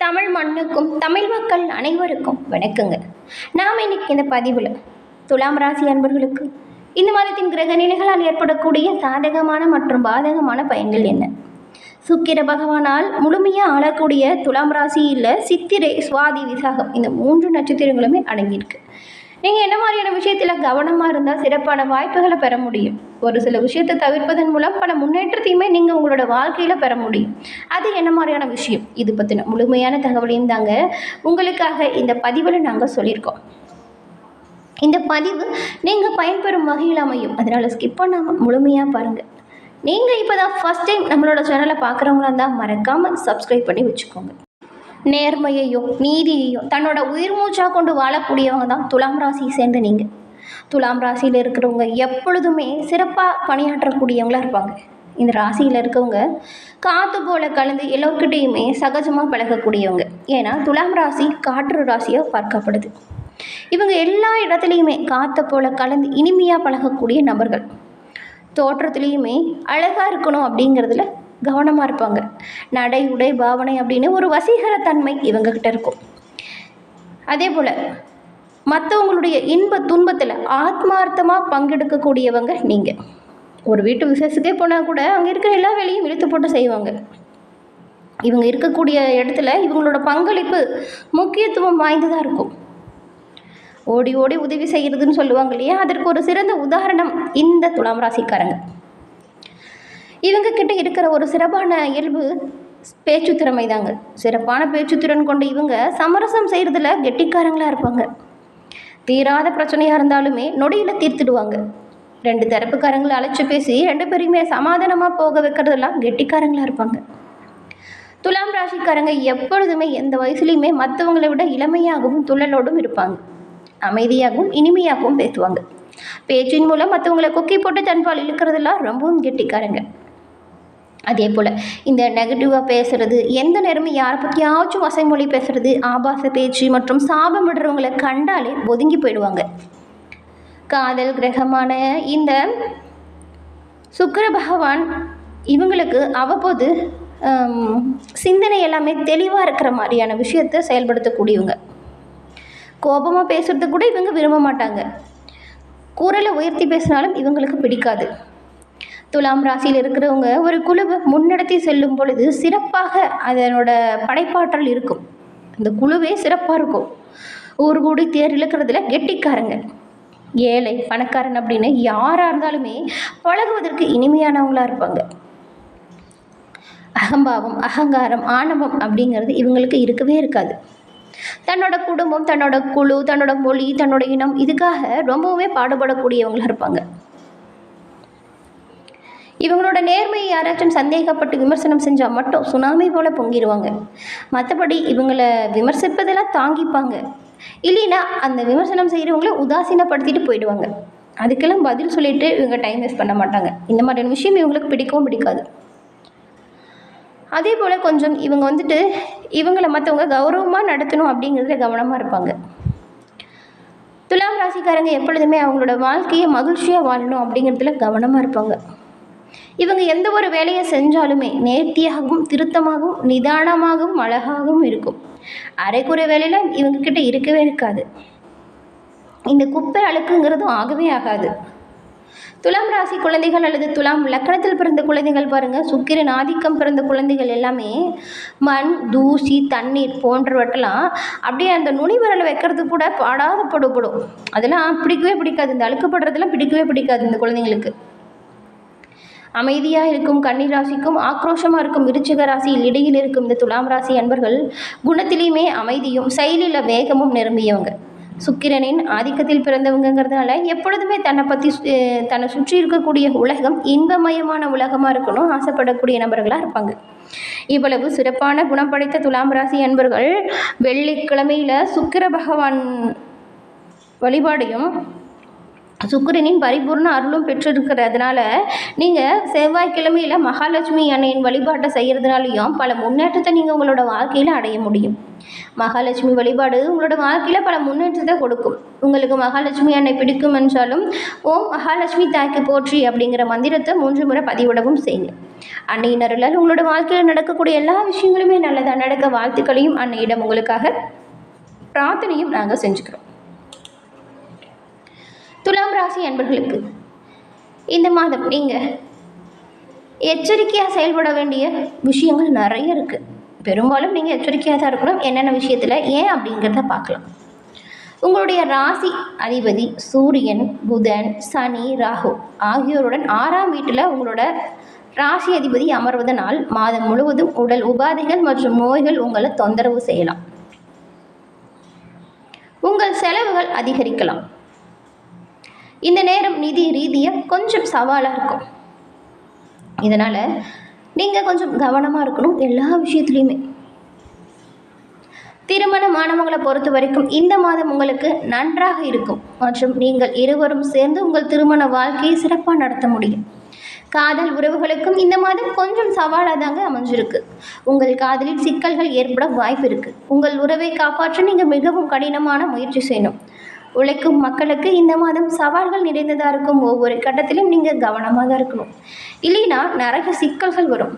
தமிழ் மண்ணுக்கும் தமிழ் மக்கள் அனைவருக்கும் வணக்கங்க. நாம் இன்னைக்கு இந்த பதிவில் துலாம் ராசி அன்பர்களுக்கு இந்த மாதத்தின் கிரக நிலைகளால் ஏற்படக்கூடிய சாதகமான மற்றும் பாதகமான பயன்கள் என்ன? சுக்கிர பகவானால் முழுமையாக ஆளக்கூடிய துலாம் ராசியில் சித்திரை, சுவாதி, விசாகம் இந்த 3 நட்சத்திரங்களுமே அடங்கியிருக்கு. நீங்கள் என்ன மாதிரியான விஷயத்தில் கவனமாக இருந்தால் சிறப்பான வாய்ப்புகளை பெற முடியும். ஒரு சில விஷயத்தை தவிர்ப்பதன் மூலம் பல முன்னேற்றத்தையுமே நீங்கள் உங்களோட வாழ்க்கையில் பெற முடியும். அது என்ன மாதிரியான விஷயம்? இது பற்றின முழுமையான தகவலையும் தாங்க உங்களுக்காக இந்த பதிவில் நாங்கள் சொல்லியிருக்கோம். இந்த பதிவு நீங்கள் பயன்பெறும் வகையில் அமையும். அதனால் ஸ்கிப் பண்ணாமல் முழுமையாக பாருங்கள். நீங்கள் இப்போ தான் ஃபஸ்ட் டைம் நம்மளோட சேனலை பார்க்குறவங்களா இருந்தால் மறக்காமல் சப்ஸ்கிரைப் பண்ணி வச்சுக்கோங்க. நேர்மையையும் நீதியையும் தன்னோட உயிர் மூச்சாக கொண்டு வாழக்கூடியவங்க தான் துலாம் ராசியை சேர்ந்த நீங்கள். துலாம் ராசியில் இருக்கிறவங்க எப்பொழுதுமே சிறப்பாக பணியாற்றக்கூடியவங்களாக இருப்பாங்க. இந்த ராசியில் இருக்கவங்க காற்று போல கலந்து எல்லோருக்கிட்டையுமே சகஜமாக பழகக்கூடியவங்க. ஏன்னா துலாம் ராசி காற்று ராசியாக பார்க்கப்படுது. இவங்க எல்லா இடத்துலையுமே காற்றை போல கலந்து இனிமையாக பழகக்கூடிய நபர்கள். தோற்றத்துலேயுமே அழகாக இருக்கணும் அப்படிங்கிறதுல கவனமாக இருப்பாங்க. நடை, உடை, பாவனை அப்படின்னு ஒரு வசீகரத்தன்மை இவங்கக்கிட்ட இருக்கும். அதே போல் மற்றவங்களுடைய இன்ப துன்பத்தில் ஆத்மார்த்தமாக பங்கெடுக்கக்கூடியவங்க நீங்கள். ஒரு வீட்டு விசேஷத்துக்கே போனால் கூட அங்கே இருக்கிற எல்லா வேலையும் இழுத்து போட்டு செய்வாங்க. இவங்க இருக்கக்கூடிய இடத்துல இவங்களோட பங்களிப்பு முக்கியத்துவம் வாய்ந்ததாக இருக்கும். ஓடி ஓடி உதவி செய்கிறதுன்னு சொல்லுவாங்க இல்லையா, அதற்கு ஒரு சிறந்த உதாரணம் இந்த துலாம் ராசிக்காரங்க. இவங்க கிட்ட இருக்கிற ஒரு சிறப்பான இயல்பு பேச்சு திறமை தாங்க. சிறப்பான பேச்சுத்திறன் கொண்டு இவங்க சமரசம் செய்கிறதுல கெட்டிக்காரங்களாக இருப்பாங்க. தீராத பிரச்சனையாக இருந்தாலுமே நொடியில் தீர்த்துடுவாங்க. 2 தரப்புக்காரங்களை அழைச்சி பேசி 2 பேரையுமே சமாதானமாக போக வைக்கிறதெல்லாம் கெட்டிக்காரங்களாக இருப்பாங்க. துலாம் ராசிக்காரங்க எப்பொழுதுமே எந்த வயசுலையுமே மற்றவங்களை விட இளமையாகவும் துள்ளலோடும் இருப்பாங்க. அமைதியாகவும் இனிமையாகவும் பேசுவாங்க. பேச்சின் மூலம் மற்றவங்களை கொக்கி போட்டு தன்பால் இழுக்கிறதெல்லாம் ரொம்பவும் கெட்டிக்காரங்க. அதே போல் இந்த நெகட்டிவாக பேசுகிறது, எந்த நேரமும் யாரை பற்றியாச்சும் வசைமொழி பேசுகிறது, ஆபாச பேச்சு மற்றும் சாபம் விடுறவங்களை கண்டாலே ஒதுங்கி போயிடுவாங்க. காதல் கிரகமான இந்த சுக்கிர பகவான் இவங்களுக்கு அவ்வப்போது சிந்தனை எல்லாமே தெளிவாக இருக்கிற மாதிரியான விஷயத்தை செயல்படுத்தக்கூடியவங்க. கோபமாக பேசுகிறது கூட இவங்க விரும்ப மாட்டாங்க. குரலை உயர்த்தி பேசினாலும் இவங்களுக்கு பிடிக்காது. துலாம் ராசியில் இருக்கிறவங்க ஒரு குழுவை முன்னெடுத்தி செல்லும் பொழுது சிறப்பாக அதனோட படைப்பாற்றல் இருக்கும். அந்த குழுவே சிறப்பாக இருக்கும். ஊர் கூடி தேர் இழுக்கிறதுல கெட்டிக்காரங்க. ஏழை பணக்காரன் அப்படின்னு யாராக இருந்தாலுமே பழகுவதற்கு இனிமையானவங்களாக இருப்பாங்க. அகம்பாவம், அகங்காரம், ஆணவம் அப்படிங்கிறது இவங்களுக்கு இருக்கவே இருக்காது. தன்னோட குடும்பம், தன்னோட குழு, தன்னோட மொழி, தன்னோட இனம் இதுக்காக ரொம்பவுமே பாடுபடக்கூடியவங்களாக இருப்பாங்க. இவங்களோட நேர்மையை யாராச்சும் சந்தேகப்பட்டு விமர்சனம் செஞ்சால் மட்டும் சுனாமி போல் பொங்கிடுவாங்க. மற்றபடி இவங்களை விமர்சிப்பதெல்லாம் தாங்கிப்பாங்க. இல்லைன்னா அந்த விமர்சனம் செய்கிறவங்கள உதாசீனப்படுத்திட்டு போயிடுவாங்க. அதுக்கெல்லாம் பதில் சொல்லிட்டு இவங்க டைம் வேஸ்ட் பண்ண மாட்டாங்க. இந்த மாதிரியான விஷயம் இவங்களுக்கு பிடிக்கவும் பிடிக்காது. அதே போல் கொஞ்சம் இவங்க இவங்களை மற்றவங்க கௌரவமாக நடத்தணும் அப்படிங்கிறதுல கவனமாக இருப்பாங்க. துலாம் ராசிக்காரங்க எப்பொழுதுமே அவங்களோட வாழ்க்கையை மகிழ்ச்சியாக வாழணும் அப்படிங்கிறதுல கவனமாக இருப்பாங்க. இவங்க எந்த ஒரு வேலையை செஞ்சாலுமே நேர்த்தியாகவும் திருத்தமாகவும் நிதானமாகவும் அழகாகவும் இருக்கும். அரைக்குறை வேலையில் இவங்கக்கிட்ட இருக்கவே இருக்காது. இந்த குப்பை அழுக்குங்கிறதும் ஆகவே ஆகாது. துலாம் ராசி குழந்தைகள் அல்லது துலாம் லக்கணத்தில் பிறந்த குழந்தைகள் பாருங்கள், சுக்கிரன் ஆதிக்கம் பிறந்த குழந்தைகள் எல்லாமே மண், தூசி, தண்ணீர் போன்றவற்றெல்லாம் அப்படியே அந்த நுனி விரலை வைக்கிறது கூட பாடாத படுபடும். அதெல்லாம் பிடிக்கவே பிடிக்காது. இந்த அழுக்கப்படுறதெல்லாம் பிடிக்கவே பிடிக்காது இந்த குழந்தைங்களுக்கு. அமைதியாக இருக்கும் கன்னி ராசிக்கும் ஆக்ரோஷமாக இருக்கும் விருச்சிக ராசியில் இடையில் இருக்கும் இந்த துலாம் ராசி அன்பர்கள் குணத்திலையுமே அமைதியும் செயலில் வேகமும் நிரம்பியவங்க. சுக்கிரனின் ஆதிக்கத்தில் பிறந்தவங்கிறதுனால எப்பொழுதுமே தன்னை சுற்றி இருக்கக்கூடிய உலகம் இன்பமயமான உலகமாக இருக்கணும் ஆசைப்படக்கூடிய நபர்களாக இருப்பாங்க. இவ்வளவு சிறப்பான குணம் படைத்த துலாம் ராசி அன்பர்கள் வெள்ளிக்கிழமையில் சுக்கிர பகவான் வழிபாடையும் சுக்கிரனின் பரிபூர்ண அருளும் பெற்றிருக்கிறதுனால நீங்கள் செவ்வாய்க்கிழமையில் மகாலட்சுமி அன்னையின் வழிபாட்டை செய்கிறதுனாலையும் பல முன்னேற்றத்தை நீங்கள் உங்களோட வாழ்க்கையில் அடைய முடியும். மகாலட்சுமி வழிபாடு உங்களோட வாழ்க்கையில் பல முன்னேற்றத்தை கொடுக்கும். உங்களுக்கு மகாலட்சுமி அன்னை பிடிக்கும் என்றாலும் ஓம் மகாலட்சுமி தாய்க்கு போற்றி அப்படிங்கிற மந்திரத்தை 3 முறை பதிவிடவும் செய்யுங்க. அன்னையின் அருளால் உங்களோட வாழ்க்கையில் நடக்கக்கூடிய எல்லா விஷயங்களுமே நல்லதாக நடக்க வாழ்த்துக்களையும் அன்னையிடம் உங்களுக்காக பிரார்த்தனையும் நாங்கள் செஞ்சுக்கிறோம். துலாம் ராசி அன்பர்களுக்கு இந்த மாதம் நீங்கள் எச்சரிக்கையாக செயல்பட வேண்டிய விஷயங்கள் நிறைய இருக்குது. பெரும்பாலும் நீங்கள் எச்சரிக்கையாக தான் இருக்கணும். என்னென்ன விஷயத்தில் ஏன் அப்படிங்கிறத பார்க்கலாம். உங்களுடைய ராசி அதிபதி சூரியன், புதன், சனி, ராகு ஆகியோருடன் 6ஆம் வீட்டில் உங்களோட ராசி அதிபதி அமர்வதனால் மாதம் முழுவதும் உடல் உபாதைகள் மற்றும் நோய்கள் உங்களை தொந்தரவு செய்யலாம். உங்கள் செலவுகள் அதிகரிக்கலாம். இந்த நேரம் நிதி ரீதியாக கொஞ்சம் சவாலாக இருக்கும். இதனால் நீங்கள் கொஞ்சம் கவனமாக இருக்கணும் எல்லா விஷயத்துலையுமே. திருமணமானவங்களை பொறுத்த வரைக்கும் இந்த மாதம் உங்களுக்கு நன்றாக இருக்கும் மற்றும் நீங்கள் இருவரும் சேர்ந்து உங்கள் திருமண வாழ்க்கையை சிறப்பாக நடத்த முடியும். காதல் உறவுகளுக்கும் இந்த மாதம் கொஞ்சம் சவாலாக தாங்க அமைஞ்சிருக்கு. உங்கள் காதலில் சிக்கல்கள் ஏற்பட வாய்ப்பு இருக்குது. உங்கள் உறவை காப்பாற்ற நீங்கள் மிகவும் கடினமான முயற்சி செய்யணும். உழைக்கும் மக்களுக்கு இந்த மாதம் சவால்கள் நிறைந்ததாக இருக்கும். ஒவ்வொரு கட்டத்திலும் நீங்கள் கவனமாக தான் இருக்கணும், இல்லைன்னா நிறைய சிக்கல்கள் வரும்.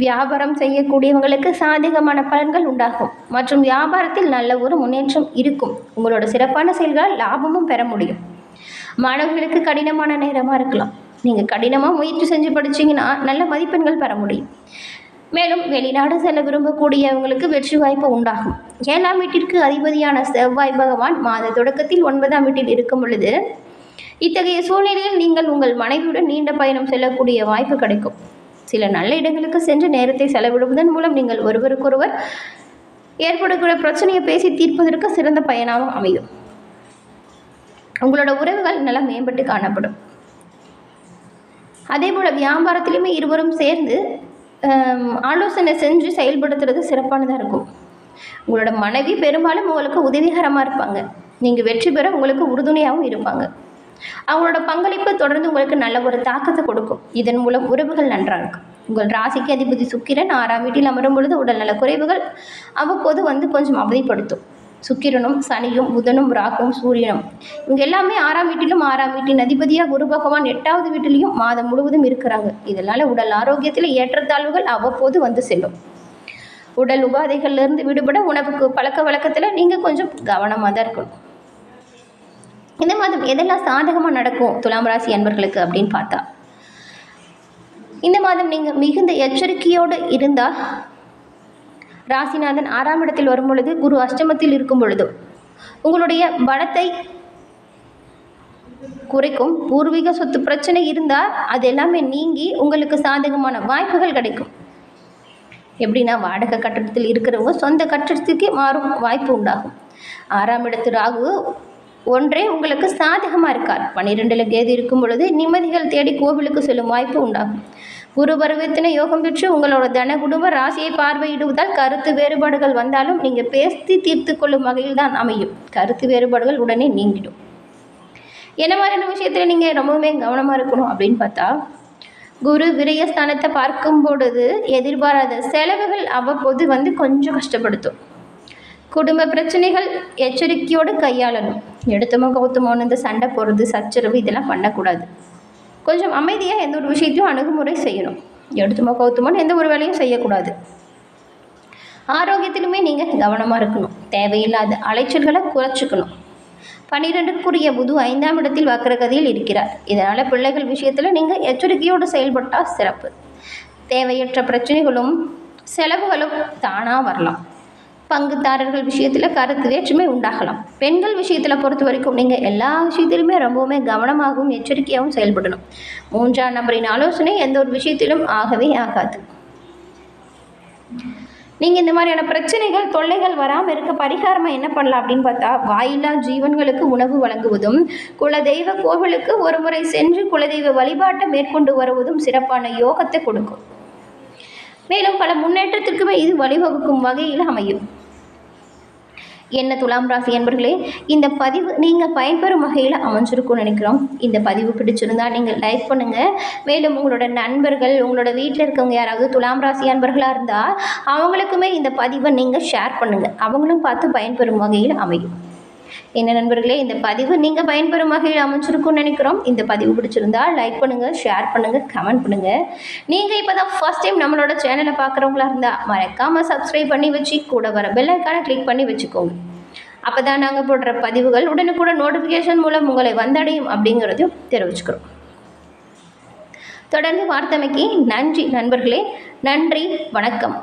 வியாபாரம் செய்யக்கூடியவங்களுக்கு சாதகமான பலன்கள் உண்டாகும் மற்றும் வியாபாரத்தில் நல்ல ஒரு முன்னேற்றம் இருக்கும். உங்களோட சிறப்பான செயல்களால் லாபமும் பெற முடியும். மாணவர்களுக்கு கடினமான நேரமாக இருக்கலாம். நீங்கள் கடினமாக முயற்சி செஞ்சு படிச்சிங்கன்னா நல்ல மதிப்பெண்கள் பெற முடியும். மேலும் வெளிநாடு செல்ல விரும்பக்கூடியவங்களுக்கு வெற்றி வாய்ப்பு உண்டாகும். 7ஆம் வீட்டிற்கு அதிபதியான செவ்வாய் பகவான் மாத தொடக்கத்தில் 9ஆம் வீட்டில் இருக்கும் பொழுது இத்தகைய சூழ்நிலையில் நீங்கள் உங்கள் மனைவியுடன் நீண்ட பயணம் செல்லக்கூடிய வாய்ப்பு கிடைக்கும். சில நல்ல இடங்களுக்கு சென்று நேரத்தை செலவிடுவதன் மூலம் நீங்கள் ஒருவருக்கொருவர் ஏற்படக்கூடிய பிரச்சனையை பேசி தீர்ப்பதற்கு சிறந்த பயனாக அமையும். உங்களோட உறவுகள் நல்லா மேம்பட்டு காணப்படும். அதே போல் வியாபாரத்திலையுமே இருவரும் சேர்ந்து ஆலோசனை செஞ்சு செயல்படுத்துறது சிறப்பானதாக இருக்கும். உங்களோட மனைவி பெரும்பாலும் உங்களுக்கு உதவிகரமாக இருப்பாங்க. நீங்கள் வெற்றி பெற உங்களுக்கு உறுதுணையாகவும் இருப்பாங்க. அவங்களோட பங்களிப்பு தொடர்ந்து உங்களுக்கு நல்ல ஒரு தாக்கத்தை கொடுக்கும். இதன் மூலம் உறவுகள் நன்றாக இருக்கும். உங்கள் ராசிக்கு அதிபதி சுக்கிரன் 6ஆம் வீட்டில் அமரும் பொழுது உடல்நல குறைவுகள் அவ்வப்போது கொஞ்சம் அவதிப்படுத்தும். சுக்கிரனும் சனியும் புதனும் ராகுவும் சூரியனும் இவங்க எல்லாமே 6ஆம் வீட்டிலும் 6ஆம் வீட்டின் அதிபதியாக குரு பகவான் 8வது வீட்டிலையும் மாதம் முழுவதும் இருக்கிறாங்க. இதனால் உடல் ஆரோக்கியத்தில் ஏற்றத்தாழ்வுகள் அவ்வப்போது செல்லும். உடல் உபாதைகள்லேருந்து விடுபட உணவுக்கு பழக்க வழக்கத்தில் நீங்கள் கொஞ்சம் கவனமாக தான் இருக்கணும். இந்த மாதம் எதெல்லாம் சாதகமாக நடக்கும் துலாம் ராசி அன்பர்களுக்கு அப்படின்னு பார்த்தா, இந்த மாதம் நீங்கள் மிகுந்த எச்சரிக்கையோடு இருந்தால் ராசிநாதன் 6ஆம் இடத்தில் வரும் பொழுது குரு அஷ்டமத்தில் இருக்கும் பொழுது உங்களுடைய பலத்தை குறைக்கும். பூர்வீக சொத்து பிரச்சனை இருந்தால் அது எல்லாமே நீங்கி உங்களுக்கு சாதகமான வாய்ப்புகள் கிடைக்கும். எப்படின்னா வாடகை கட்டடத்தில் இருக்கிறவங்க சொந்த கட்டடத்துக்கு மாறும் வாய்ப்பு உண்டாகும். 6ஆம் இடத்து ராகு ஒன்றே உங்களுக்கு சாதகமாக இருக்கார். 12ல் கேது இருக்கும் பொழுது நிம்மதிகள் தேடி கோவிலுக்கு செல்லும் வாய்ப்பு உண்டாகும். குரு பருவத்தின யோகம் பெற்று உங்களோட தன குடும்ப ராசியை பார்வையிடுவதால் கருத்து வேறுபாடுகள் வந்தாலும் நீங்கள் பேசி தீர்த்து கொள்ளும் வகையில் தான் அமையும். கருத்து வேறுபாடுகள் உடனே நீங்கிடும். என்ன மாதிரியான விஷயத்தில் நீங்கள் ரொம்பவுமே கவனமாக இருக்கணும் அப்படின்னு பார்த்தா, குரு விரயஸ்தானத்தை பார்க்கும் பொழுது எதிர்பாராத செலவுகள் அவ்வப்போது கொஞ்சம் கஷ்டப்படுத்தும். குடும்ப பிரச்சனைகள் எச்சரிக்கையோடு கையாளணும். எடுத்தமோ கௌத்தமோன்னு இந்த சண்டை போடுறது சச்சரவு இதெல்லாம் பண்ணக்கூடாது. கொஞ்சம் அமைதியாக எந்த ஒரு விஷயத்தையும் அணுகுமுறை செய்யணும். எடுத்துமோ கௌத்தமோன்னு எந்த ஒரு வேலையும் செய்யக்கூடாது. ஆரோக்கியத்திலுமே நீங்கள் கவனமாக இருக்கணும். தேவையில்லாத அலைச்சல்களை குறைச்சிக்கணும். 12க்குரிய புது 5ஆம் இடத்தில் வக்ரகதியில் இருக்கிறார். இதனால் பிள்ளைகள் விஷயத்தில் நீங்கள் எச்சரிக்கையோடு செயல்பட்டால் சிறப்பு. தேவையற்ற பிரச்சனைகளும் செலவுகளும் தானாக வரலாம். பங்குதாரர்கள் விஷயத்தில் கருத்து வேற்றுமை உண்டாகலாம். பெண்கள் விஷயத்தில் பொறுத்த வரைக்கும் நீங்கள் எல்லா விஷயத்திலுமே ரொம்பவுமே கவனமாகவும் எச்சரிக்கையாகவும் செயல்படணும். 3ஆம் நபரின் ஆலோசனை எந்த ஒரு விஷயத்திலும் ஆகவே ஆகாது. நீங்கள் இந்த மாதிரியான பிரச்சனைகள் தொல்லைகள் வராமல் இருக்க பரிகாரமாக என்ன பண்ணலாம் அப்படின்னு பார்த்தா, வாயில்லா ஜீவன்களுக்கு உணவு வழங்குவதும் குலதெய்வ கோவிலுக்கு ஒரு முறை சென்று குலதெய்வ வழிபாட்டை மேற்கொண்டு வருவதும் சிறப்பான யோகத்தை கொடுக்கும். மேலும் பல முன்னேற்றத்திற்குமே இது வழிவகுக்கும் வகையில் அமையும். என்ன துலாம் ராசி அன்பர்களே, இந்த பதிவு நீங்கள் பயன்பெறும் வகையில் அமைஞ்சிருக்கும்னு நினைக்கிறோம். இந்த பதிவு பிடிச்சிருந்தா நீங்கள் லைக் பண்ணுங்கள். மேலும் உங்களோட நண்பர்கள், உங்களோட வீட்டில் இருக்கவங்க யாராவது துலாம் ராசி அன்பர்களாக இருந்தால் அவங்களுக்குமே இந்த பதிவை நீங்கள் ஷேர் பண்ணுங்கள். அவங்களும் பார்த்து பயன்பெறும் வகையில் அமையும். என்ன நண்பர்களே, இந்த பதிவு நீங்கள் பயன்பெறும் வகையில் அமைச்சிருக்கும்னு நினைக்கிறோம். இந்த பதிவு பிடிச்சிருந்தா லைக் பண்ணுங்கள், ஷேர் பண்ணுங்கள், கமெண்ட் பண்ணுங்கள். நீங்கள் இப்போ தான் ஃபர்ஸ்ட் டைம் நம்மளோட சேனலை பார்க்குறவங்களா இருந்தால் மறக்காமல் சப்ஸ்கிரைப் பண்ணி வச்சு கூட வர பெல் ஐக்கானை கிளிக் பண்ணி வச்சுக்கோங்க. அப்போ தான் நாங்கள் போடுற பதிவுகள் உடனுக்குடன் நோட்டிஃபிகேஷன் மூலம் உங்களை வந்தடையும் அப்படிங்கிறதையும் தெரிவிச்சுக்கிறோம். தொடர்ந்து பார்த்தமைக்கு நன்றி நண்பர்களே. நன்றி, வணக்கம்.